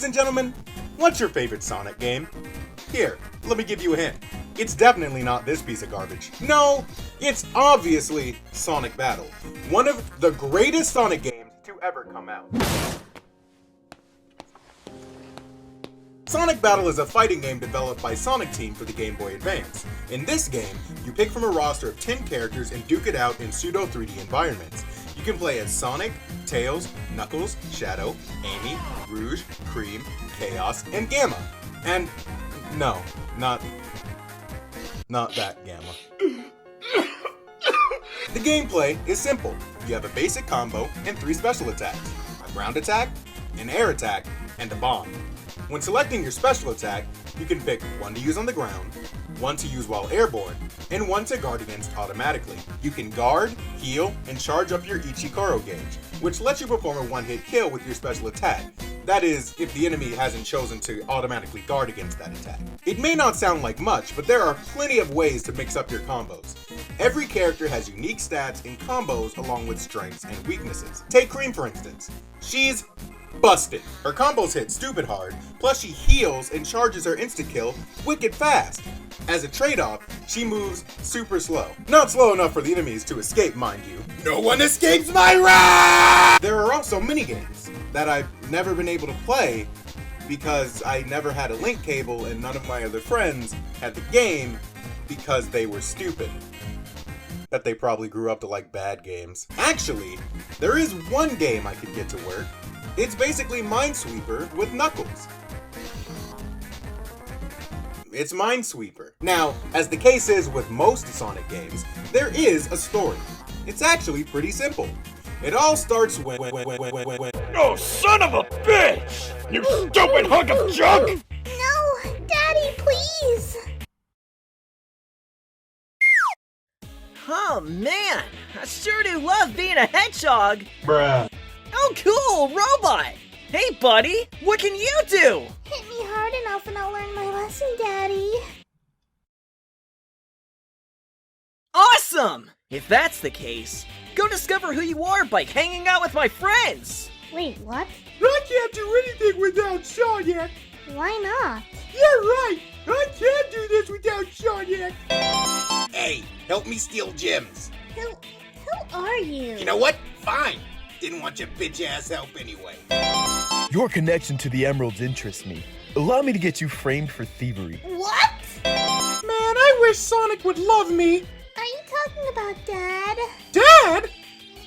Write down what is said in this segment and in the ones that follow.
and gentlemen, what's your favorite Sonic game? Here, let me give you a hint. It's definitely not this piece of garbage. No, it's obviously Sonic Battle, one of the greatest Sonic games to ever come out. Sonic Battle is a fighting game developed by Sonic Team for the Game Boy Advance. In this game, you pick from a roster of 10 characters and duke it out in pseudo 3D environments. You can play as Sonic, Tails, Knuckles, Shadow, Amy, Rouge, Cream, Chaos, and Gamma. And no, not that Gamma. The gameplay is simple. You have a basic combo and 3 special attacks: a ground attack, an air attack, and a bomb. When selecting your special attack, you can pick one to use on the ground, one to use while airborne, and one to guard against automatically. You can guard, heal, and charge up your Ichikoro gauge, which lets you perform a one-hit kill with your special attack. That is, if the enemy hasn't chosen to automatically guard against that attack. It may not sound like much, but there are plenty of ways to mix up your combos. Every character has unique stats and combos along with strengths and weaknesses. Take Cream for instance. She's busted. Her combos hit stupid hard, plus she heals and charges her insta-kill wicked fast. As a trade-off, she moves super slow. Not slow enough for the enemies to escape, mind you. No one escapes my wrath! There are also minigames that I've never been able to play because I never had a link cable and none of my other friends had the game because they were stupid. Bet they probably grew up to like bad games. Actually, there is one game I could get to work. It's basically Minesweeper with Knuckles. It's Minesweeper. Now, as the case is with most Sonic games, there is a story. It's actually pretty simple. It all starts when Oh, son of a bitch! You stupid hunk of junk! No, Daddy, please! Oh man, I sure do love being a hedgehog! Bruh. Oh cool, robot! Hey buddy, what can you do? Hit me hard enough and I'll learn my lesson, Daddy. Awesome! If that's the case, go discover who you are by hanging out with my friends! Wait, what? I can't do anything without Sonic! Why not? You're right! I can't do this without Sonic! Hey, help me steal gems. Who are you? You know what? Fine. Didn't want your bitch ass help anyway. Your connection to the emeralds interests me. Allow me to get you framed for thievery. What? Man, I wish Sonic would love me! Are you talking about Dad? Dad?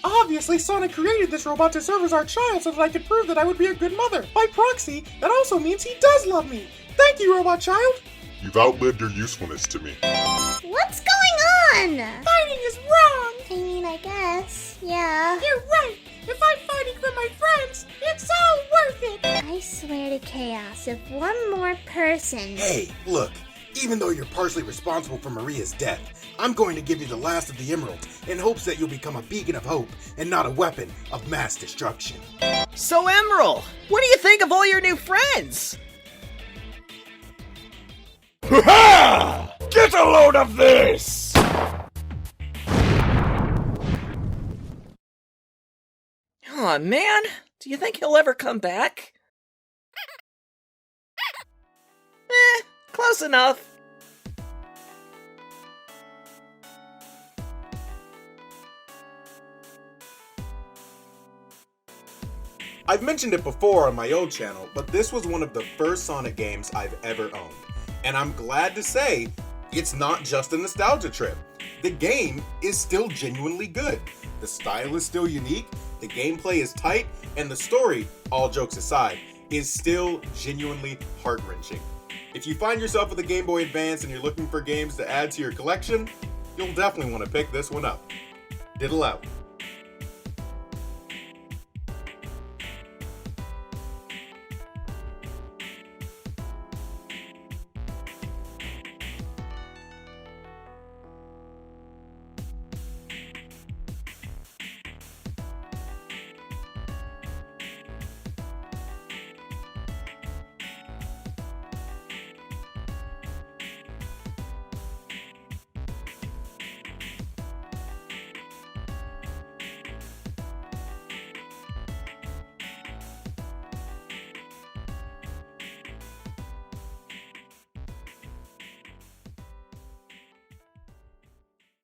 Obviously, Sonic created this robot to serve as our child so that I could prove that I would be a good mother. By proxy, that also means he does love me. Thank you, robot child. You've outlived your usefulness to me. What's going on? Fighting is wrong. I mean, I guess. Yeah. You're right. If I'm fighting for my friends, it's all worth it. I swear to Chaos, if one more person... Hey, look. Even though you're partially responsible for Maria's death, I'm going to give you the last of the emeralds in hopes that you'll become a beacon of hope and not a weapon of mass destruction. So Emerl, what do you think of all your new friends? Ha! Get a load of this! Aw man, do you think he'll ever come back? Close enough. I've mentioned it before on my old channel, but this was one of the first Sonic games I've ever owned. And I'm glad to say, it's not just a nostalgia trip. The game is still genuinely good. The style is still unique, the gameplay is tight, and the story, all jokes aside, is still genuinely heart-wrenching. If you find yourself with a Game Boy Advance and you're looking for games to add to your collection, you'll definitely want to pick this one up. Diddle out.